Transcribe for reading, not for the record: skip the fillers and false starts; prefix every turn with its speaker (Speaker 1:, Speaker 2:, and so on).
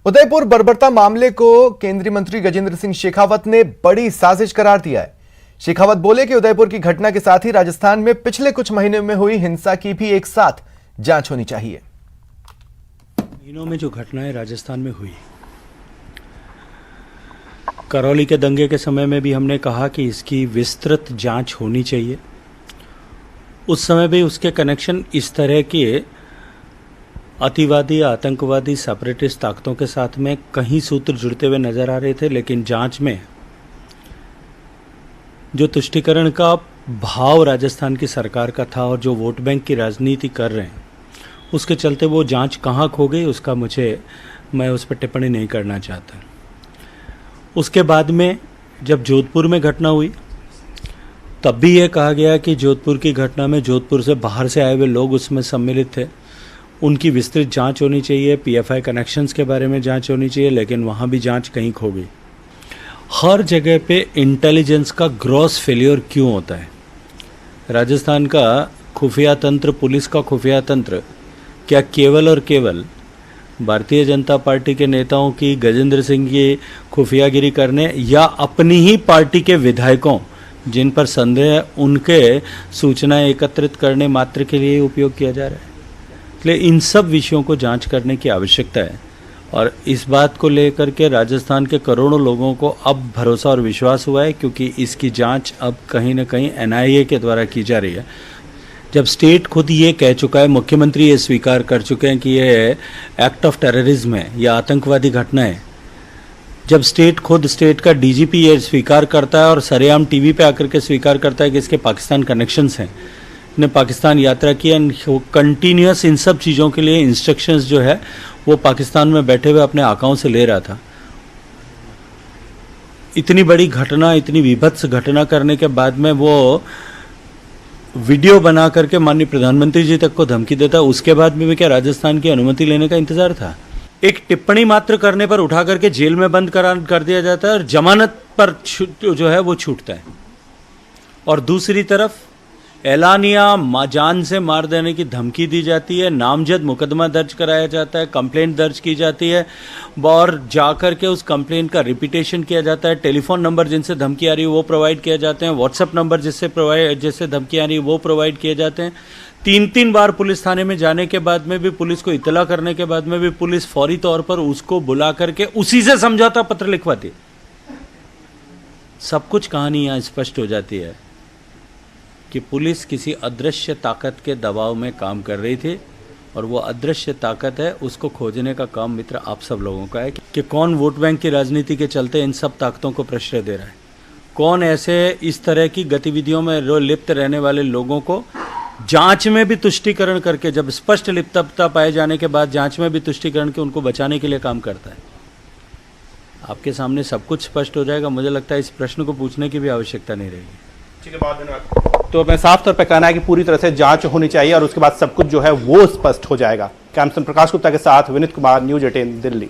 Speaker 1: उदयपुर बर्बरता मामले को केंद्रीय मंत्री गजेंद्र सिंह शेखावत ने बड़ी साजिश करार दिया है। शेखावत बोले कि उदयपुर की घटना के साथ ही राजस्थान में पिछले कुछ महीने में हुई हिंसा की भी एक साथ जांच होनी चाहिए।
Speaker 2: महीनों में जो घटनाएं राजस्थान में हुई, करौली के दंगे के समय में भी हमने कहा कि इसकी विस्तृत जांच होनी चाहिए। उस समय भी उसके कनेक्शन इस तरह के अतिवादी, आतंकवादी, सेपरेटिस्ट ताकतों के साथ में कहीं सूत्र जुड़ते हुए नजर आ रहे थे, लेकिन जांच में जो तुष्टीकरण का भाव राजस्थान की सरकार का था और जो वोट बैंक की राजनीति कर रहे हैं, उसके चलते वो जांच कहाँ खो गई उसका मैं उस पर टिप्पणी नहीं करना चाहता। उसके बाद में जब जोधपुर में घटना हुई, तब भी ये कहा गया कि जोधपुर की घटना में जोधपुर से बाहर से आए हुए लोग उसमें सम्मिलित थे, उनकी विस्तृत जांच होनी चाहिए, पीएफआई कनेक्शंस के बारे में जांच होनी चाहिए, लेकिन वहाँ भी जांच कहीं खो गई। हर जगह पे इंटेलिजेंस का ग्रॉस फेलियर क्यों होता है? राजस्थान का खुफिया तंत्र, पुलिस का खुफिया तंत्र क्या केवल और केवल भारतीय जनता पार्टी के नेताओं की, गजेंद्र सिंह की खुफियागिरी करने या अपनी ही पार्टी के विधायकों जिन पर संदेह है उनके सूचनाएं एकत्रित करने मात्र के लिए उपयोग किया जा रहा है? इसलिए इन सब विषयों को जांच करने की आवश्यकता है और इस बात को लेकर के राजस्थान के करोड़ों लोगों को अब भरोसा और विश्वास हुआ है, क्योंकि इसकी जांच अब कहीं ना कहीं एनआईए के द्वारा की जा रही है। जब स्टेट खुद ये कह चुका है, मुख्यमंत्री ये स्वीकार कर चुके हैं कि ये एक्ट ऑफ टेररिज्म है या आतंकवादी घटना है, जब स्टेट का डीजीपी ये स्वीकार करता है और सरेआम टीवी पे आकर के स्वीकार करता है कि इसके पाकिस्तान कनेक्शंस हैं, ने पाकिस्तान यात्रा की एंड कंटिन्यूस इन सब चीज़ों के लिए इंस्ट्रक्शंस जो है वो पाकिस्तान में बैठे हुए अपने आकाओं से ले रहा था। इतनी बड़ी घटना, इतनी विभत्स घटना करने के बाद में वो वीडियो बना करके माननीय प्रधानमंत्री जी तक को धमकी देता, उसके बाद में भी क्या राजस्थान की अनुमति लेने का इंतजार था? एक टिप्पणी मात्र करने पर उठा करके जेल में बंद कर दिया जाता है और जमानत पर जो है वो छूटता है। और दूसरी तरफ एलानिया जान से मार देने की धमकी दी जाती है, नामजद मुकदमा दर्ज कराया जाता है, कंप्लेंट दर्ज की जाती है और जाकर के उस कंप्लेंट का रिपीटेशन किया जाता है। टेलीफोन नंबर जिनसे धमकी आ रही है वो प्रोवाइड किए जाते हैं, व्हाट्सएप नंबर जिससे धमकी आ रही है वो प्रोवाइड किए जाते हैं। 3 बार पुलिस थाने में जाने के बाद में भी, पुलिस को इतला करने के बाद में भी पुलिस फौरी तौर पर उसको बुला करके उसी से समझौता पत्र लिखवाती। सब कुछ कहानी यहाँ स्पष्ट हो जाती है कि पुलिस किसी अदृश्य ताकत के दबाव में काम कर रही थी और वो अदृश्य ताकत है, उसको खोजने का काम मित्र आप सब लोगों का है कि कौन वोट बैंक की राजनीति के चलते इन सब ताकतों को प्रश्रय दे रहा है, कौन ऐसे इस तरह की गतिविधियों में लिप्त रहने वाले लोगों को जांच में भी तुष्टीकरण करके, जब स्पष्ट लिप्तता पाए जाने के बाद जांच में भी तुष्टीकरण के उनको बचाने के लिए काम करता है। आपके सामने सब कुछ स्पष्ट हो जाएगा। मुझे लगता है इस प्रश्न को पूछने की भी आवश्यकता नहीं रहेगी।
Speaker 3: ठीक है, बहुत धन्यवाद। तो मैं साफ तौर पे कहना है कि पूरी तरह से जांच होनी चाहिए और उसके बाद सब कुछ जो है वो स्पष्ट हो जाएगा। कैमसन प्रकाश गुप्ता के साथ विनीत कुमार, न्यूज़ 18 दिल्ली।